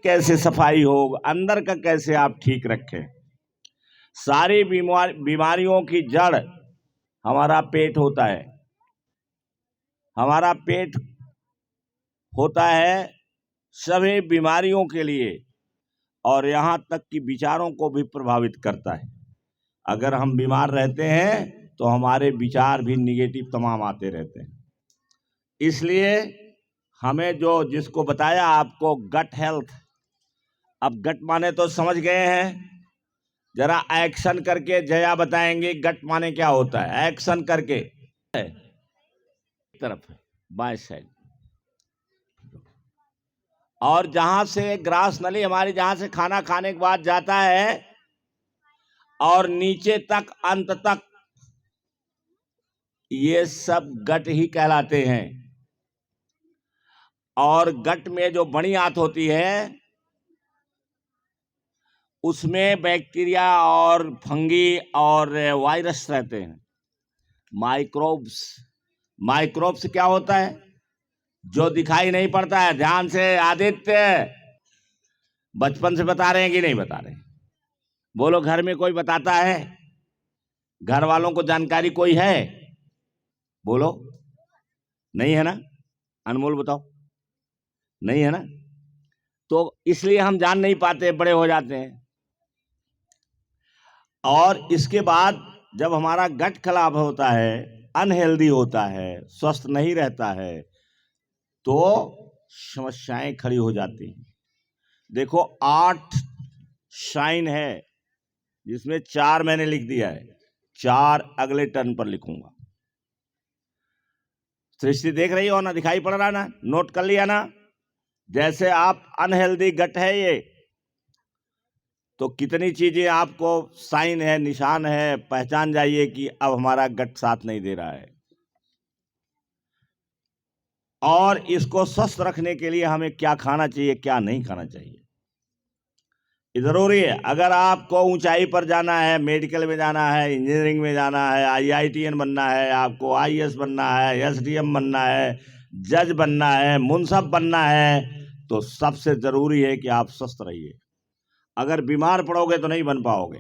कैसे सफाई हो, अंदर का कैसे आप ठीक रखें। सारी बीमारियों की जड़ हमारा पेट होता है। हमारा पेट होता है सभी बीमारियों के लिए, और यहाँ तक कि विचारों को भी प्रभावित करता है। अगर हम बीमार रहते हैं तो हमारे विचार भी निगेटिव तमाम आते रहते हैं। इसलिए हमें जिसको बताया आपको गट हेल्थ, अब गट माने तो समझ गए हैं, जरा एक्शन करके जया बताएंगे गट माने क्या होता है। एक्शन करके तरफ बाएं साइड, और जहां से ग्रास नली हमारी, जहां से खाना खाने के बाद जाता है और नीचे तक अंत तक, ये सब गट ही कहलाते हैं। और गट में जो बड़ी आंत होती है उसमें बैक्टीरिया और फंगी और वायरस रहते हैं, माइक्रोब्स। माइक्रोब्स क्या होता है? जो दिखाई नहीं पड़ता है। ध्यान से आदित्य, बचपन से बता रहे हैं कि नहीं बता रहे? बोलो, घर में कोई बताता है? घर वालों को जानकारी कोई है? बोलो, नहीं है ना? अनमोल बताओ, नहीं है ना? तो इसलिए हम जान नहीं पाते, बड़े हो जाते हैं। और इसके बाद जब हमारा गट खराब होता है, अनहेल्दी होता है, स्वस्थ नहीं रहता है, तो समस्याएं खड़ी हो जाती हैं। देखो 8 साइन है, जिसमें 4 मैंने लिख दिया है, 4 अगले टर्न पर लिखूंगा। सृष्टि देख रही हो ना? दिखाई पड़ रहा ना? नोट कर लिया ना? जैसे आप अनहेल्दी गट है ये, तो कितनी चीजें आपको साइन है, निशान है, पहचान जाइए कि अब हमारा गट साथ नहीं दे रहा है। और इसको स्वस्थ रखने के लिए हमें क्या खाना चाहिए, क्या नहीं खाना चाहिए, ये जरूरी है। अगर आपको ऊंचाई पर जाना है, मेडिकल में जाना है, इंजीनियरिंग में जाना है, IITN बनना है, आपको IAS बनना है, SDM बनना है, जज बनना है, मुंसफ बनना है, तो सबसे जरूरी है कि आप स्वस्थ रहिए। अगर बीमार पड़ोगे तो नहीं बन पाओगे,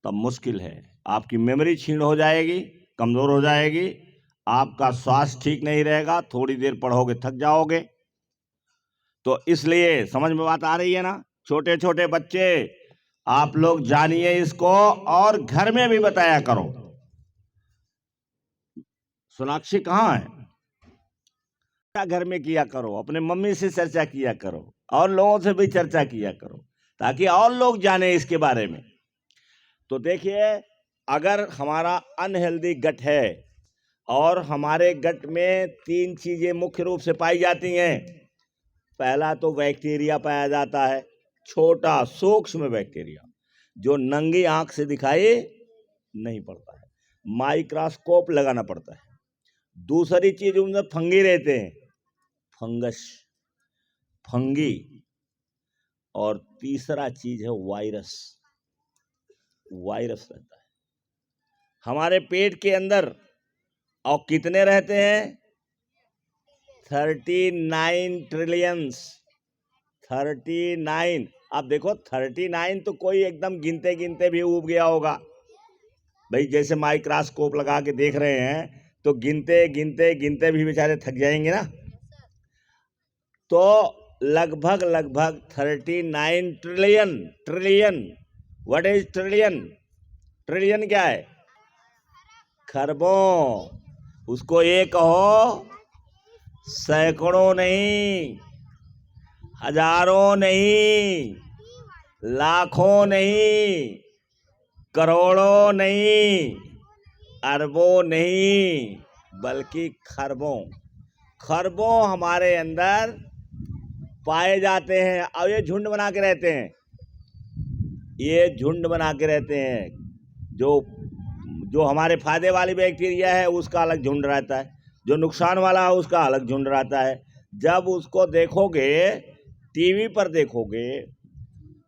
तब मुश्किल है। आपकी मेमोरी छीन हो जाएगी, कमजोर हो जाएगी, आपका स्वास्थ्य ठीक नहीं रहेगा, थोड़ी देर पढ़ोगे थक जाओगे। तो इसलिए समझ में बात आ रही है ना? छोटे छोटे बच्चे, आप लोग जानिए इसको, और घर में भी बताया करो। सोनाक्षी कहाँ है? घर में किया करो, अपने मम्मी से चर्चा किया करो, और लोगों से भी चर्चा किया करो, ताकि और लोग जाने इसके बारे में। तो देखिए, अगर हमारा अनहेल्दी गट है, और हमारे गट में 3 चीजें मुख्य रूप से पाई जाती हैं। पहला तो बैक्टीरिया पाया जाता है, छोटा सूक्ष्म बैक्टीरिया, जो नंगी आंख से दिखाई नहीं पड़ता है, माइक्रोस्कोप लगाना पड़ता है। दूसरी चीज उनमें फंगी रहते हैं, फंगस, फंगी। और तीसरा चीज है वायरस, वायरस रहता है हमारे पेट के अंदर। और कितने रहते हैं? 39 ट्रिलियंस, 39। अब देखो 39 तो कोई एकदम गिनते गिनते भी उब गया होगा भाई, जैसे माइक्रोस्कोप लगा के देख रहे हैं, तो गिनते गिनते गिनते भी बेचारे थक जाएंगे ना। तो लगभग 39 trillion. Trillion, what is trillion? Trillion क्या है? खरबों। उसको ये कहो, सैकड़ों नहीं, हजारों नहीं, लाखों नहीं, करोड़ों नहीं, अरबों नहीं, बल्कि खरबों। खरबों हमारे अंदर पाए जाते हैं, और ये झुंड बना के रहते हैं। ये झुंड बना के रहते हैं। जो हमारे फायदे वाली बैक्टीरिया है उसका अलग झुंड रहता है, जो नुकसान वाला है उसका अलग झुंड रहता है। जब उसको देखोगे, टीवी पर देखोगे,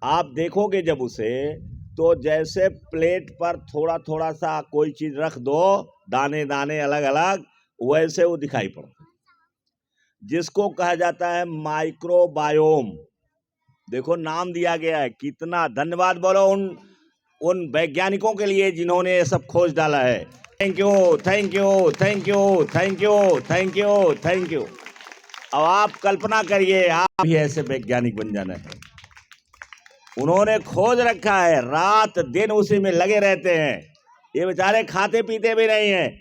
आप देखोगे जब उसे, तो जैसे प्लेट पर थोड़ा थोड़ा सा कोई चीज रख दो, दाने दाने अलग अलग, वैसे वो दिखाई पड़ता है। जिसको कहा जाता है माइक्रोबायोम। देखो नाम दिया गया है, कितना धन्यवाद बोलो उन वैज्ञानिकों के लिए जिन्होंने ये सब खोज डाला है। Thank you, thank you, thank you, thank you, thank you, thank you. अब आप कल्पना करिए, आप भी ऐसे वैज्ञानिक बन जाना है। उन्होंने खोज रखा है, रात दिन उसी में लगे रहते हैं। ये बेचारे खाते पीते भी नहीं हैं,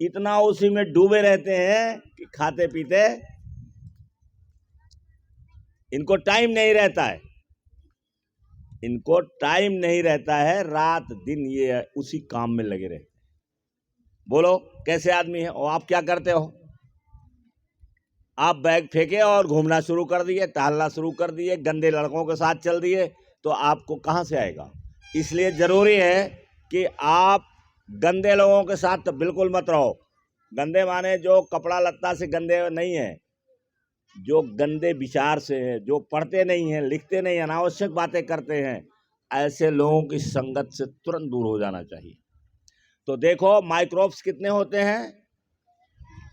इतना उसी में डूबे रहते हैं कि खाते पीते इनको टाइम नहीं रहता है, इनको टाइम नहीं रहता है, रात दिन ये उसी काम में लगे रहते हैं। बोलो कैसे आदमी है? और आप क्या करते हो? आप बैग फेंके और घूमना शुरू कर दिए, टहलना शुरू कर दिए, गंदे लड़कों के साथ चल दिए, तो आपको कहाँ से आएगा? इसलिए जरूरी है कि आप गंदे लोगों के साथ तो बिल्कुल मत रहो। गंदे माने जो कपड़ा लत्ता से गंदे नहीं है, जो गंदे विचार से है, जो पढ़ते नहीं हैं, लिखते नहीं, अनावश्यक बातें करते हैं, ऐसे लोगों की संगत से तुरंत दूर हो जाना चाहिए। तो देखो माइक्रोब्स कितने होते हैं?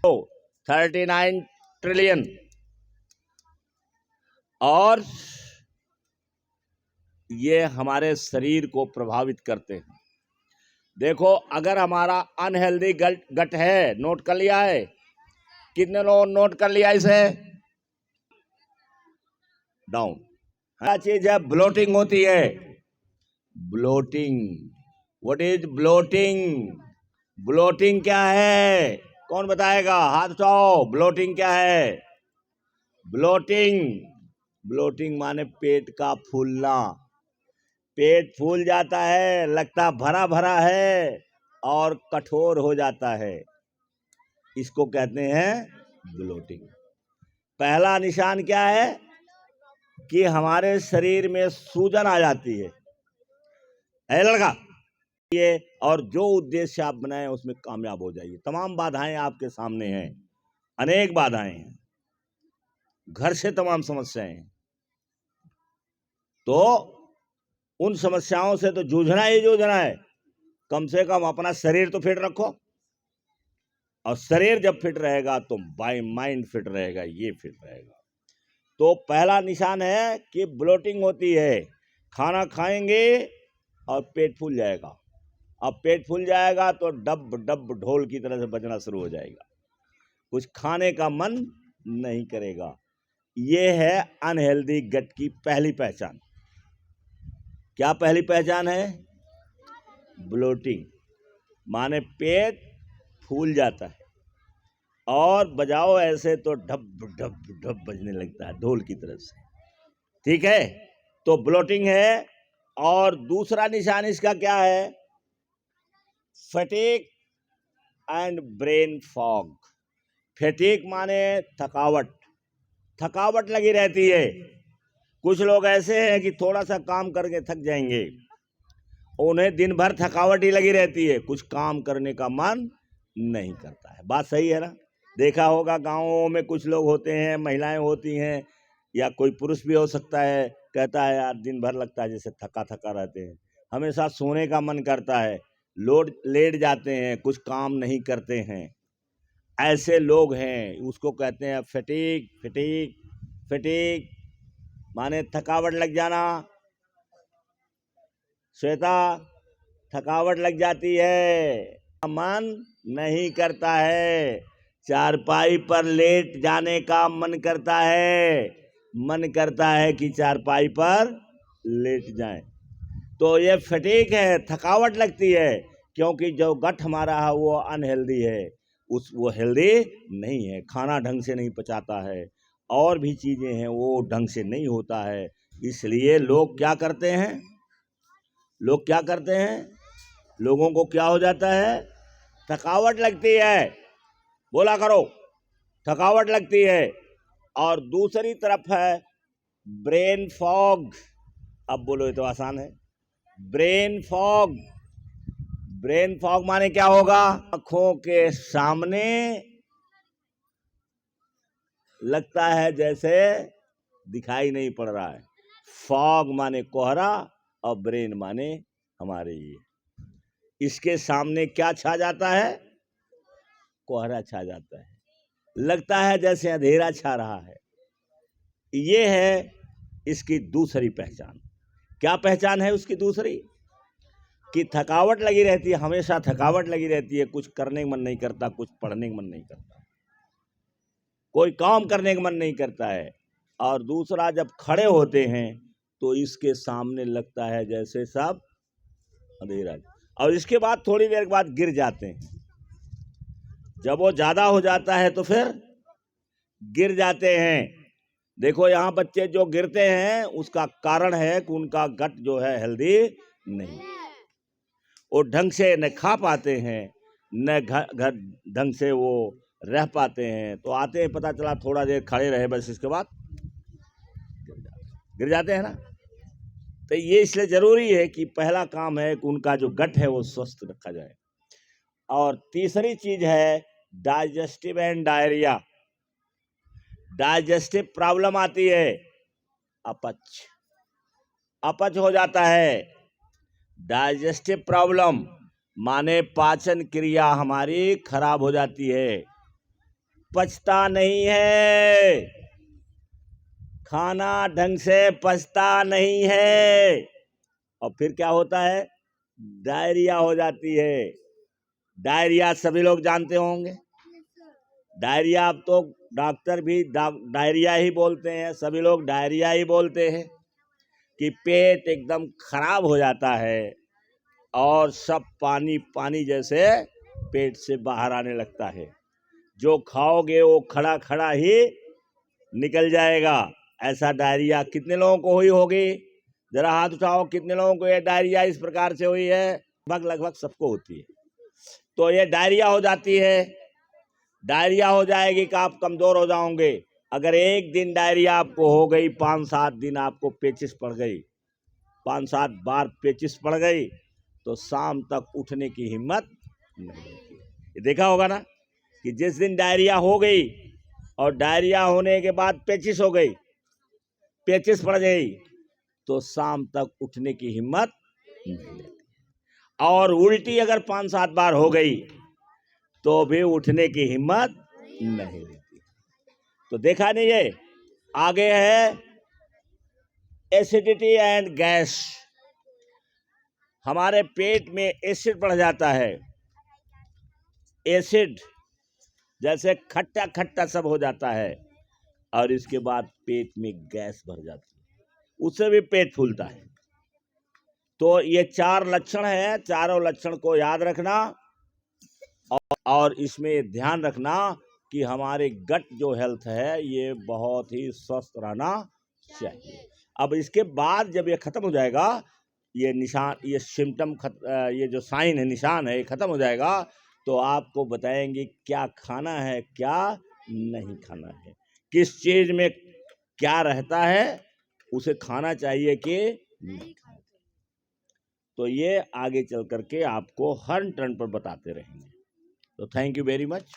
तो 39 ट्रिलियन। और ये हमारे शरीर को प्रभावित करते हैं। देखो अगर हमारा अनहेल्दी गट है, नोट कर लिया है? कितने लोगों नोट कर लिया इसे? डाउन। क्या चीज है? ब्लोटिंग होती है। Bloating. What is bloating? Bloating क्या है? कौन बताएगा? हाथ उठाओ। ब्लोटिंग क्या है? ब्लोटिंग, ब्लोटिंग माने पेट का फूलना। पेट फूल जाता है, लगता भरा भरा है और कठोर हो जाता है, इसको कहते हैं ब्लोटिंग। पहला निशान क्या है? कि हमारे शरीर में सूजन आ जाती है। ऐ लड़का, ये और जो उद्देश्य आप बनाए उसमें कामयाब हो जाइए। तमाम बाधाएं आपके सामने हैं, अनेक बाधाएं हैं, घर से तमाम समस्याएं हैं, तो उन समस्याओं से तो जूझना ही जूझना है। कम से कम अपना शरीर तो फिट रखो, और शरीर जब फिट रहेगा तो माइंड फिट रहेगा, ये फिट रहेगा। तो पहला निशान है कि ब्लोटिंग होती है। खाना खाएंगे और पेट फूल जाएगा। अब पेट फूल जाएगा तो डब डब ढोल की तरह से बजना शुरू हो जाएगा, कुछ खाने का मन नहीं करेगा। ये है अनहेल्दी गट की पहली पहचान। क्या पहली पहचान है? ब्लोटिंग माने पेट फूल जाता है, और बजाओ ऐसे तो ढब ढब ढब बजने लगता है ढोल की तरह से। ठीक है, तो ब्लोटिंग है। और दूसरा निशान इसका क्या है? Fatigue and brain fog. Fatigue माने थकावट, थकावट लगी रहती है। कुछ लोग ऐसे हैं कि थोड़ा सा काम करके थक जाएंगे, उन्हें दिन भर थकावट ही लगी रहती है, कुछ काम करने का मन नहीं करता है। बात सही है ना? देखा होगा गाँवों में कुछ लोग होते हैं, महिलाएं होती हैं, या कोई पुरुष भी हो सकता है, कहता है यार दिन भर लगता है जैसे थका थका रहते हैं, हमेशा सोने का मन करता है, लेट जाते हैं, कुछ काम नहीं करते हैं। ऐसे लोग हैं, उसको कहते हैं फटीग। फटीग, फटीग माने थकावट लग जाना। श्वेता, थकावट लग जाती है, मन नहीं करता है, चारपाई पर लेट जाने का मन करता है, मन करता है कि चारपाई पर लेट जाएं। तो ये फटीग है, थकावट लगती है, क्योंकि जो गट हमारा है वो अनहेल्दी है, वो हेल्दी नहीं है, खाना ढंग से नहीं पचाता है, और भी चीज़ें हैं वो ढंग से नहीं होता है। इसलिए लोग क्या करते हैं? लोग क्या करते हैं? लोगों को क्या हो जाता है? थकावट लगती है। बोला करो, थकावट लगती है। और दूसरी तरफ है ब्रेन फॉग। अब बोलो, ये तो आसान है। ब्रेन फॉग, ब्रेन फॉग माने क्या होगा? आंखों के सामने लगता है जैसे दिखाई नहीं पड़ रहा है। फॉग माने कोहरा, और ब्रेन माने हमारे ये, इसके सामने क्या छा जाता है? कोहरा छा जाता है। लगता है जैसे अंधेरा छा रहा है। ये है इसकी दूसरी पहचान। क्या पहचान है उसकी दूसरी? कि थकावट लगी रहती है, हमेशा थकावट लगी रहती है, कुछ करने का मन नहीं करता, कुछ पढ़ने का मन नहीं करता, कोई काम करने का मन नहीं करता है। और दूसरा, जब खड़े होते हैं तो इसके सामने लगता है जैसे सब अंधेरा। और इसके बाद थोड़ी देर के बाद गिर जाते हैं। जब वो ज्यादा हो जाता है तो फिर गिर जाते हैं। देखो यहाँ बच्चे जो गिरते हैं उसका कारण है कि उनका गट जो है हेल्दी नहीं, वो ढंग से न खा पाते हैं, न घर ढंग से वो रह पाते हैं। तो आते हैं, पता चला थोड़ा देर खड़े रहे, बस इसके बाद गिर जाते हैं ना। तो ये इसलिए जरूरी है कि पहला काम है कि उनका जो गट है वो स्वस्थ रखा जाए। और तीसरी चीज है digestive and diarrhoea. Digestive problem आती है, अपच, अपच हो जाता है। डाइजेस्टिव प्रॉब्लम माने पाचन क्रिया हमारी खराब हो जाती है, पचता नहीं है, खाना ढंग से पचता नहीं है। और फिर क्या होता है? डायरिया हो जाती है। डायरिया सभी लोग जानते होंगे। डायरिया अब तो डॉक्टर भी डायरिया ही बोलते हैं, सभी लोग डायरिया ही बोलते हैं कि पेट एकदम खराब हो जाता है और सब पानी पानी जैसे पेट से बाहर आने लगता है। जो खाओगे वो खड़ा खड़ा ही निकल जाएगा। ऐसा डायरिया कितने लोगों को हुई होगी? जरा हाथ उठाओ, कितने लोगों को ये डायरिया इस प्रकार से हुई है? लगभग सबको होती है। तो ये डायरिया हो जाती है। डायरिया हो जाएगी कि आप कमजोर हो जाओगे। अगर एक दिन डायरिया आपको हो गई, 5-7 दिन आपको पेचिस पड़ गई, 5-7 बार पेचिस पड़ गई, तो शाम तक उठने की हिम्मत नहीं होती। ये देखा होगा ना कि जिस दिन डायरिया हो गई और डायरिया होने के बाद पेचिस हो गई, पेचिस पड़ गई, तो शाम तक उठने की हिम्मत नहीं रहती। और उल्टी अगर 5-7 बार हो गई तो भी उठने की हिम्मत नहीं रहती। तो देखा नहीं, ये आगे है एसिडिटी एंड गैस। हमारे पेट में एसिड बढ़ जाता है। एसिड जैसे खट्टा खट्टा सब हो जाता है और इसके बाद पेट में गैस भर जाती है, उससे भी पेट फूलता है। तो ये 4 लक्षण हैं। चारों लक्षण को याद रखना और इसमें ध्यान रखना कि हमारे गट जो हेल्थ है ये बहुत ही स्वस्थ रहना चाहिए। अब इसके बाद जब ये खत्म हो जाएगा, ये निशान, ये सिम्टम, ये जो साइन है, निशान है, ये खत्म हो जाएगा, तो आपको बताएंगे क्या खाना है, क्या नहीं खाना है, किस चीज में क्या रहता है, उसे खाना चाहिए कि नहीं खाना चाहिए। तो ये आगे चल करके आपको हर टर्न पर बताते रहेंगे। तो थैंक यू वेरी मच।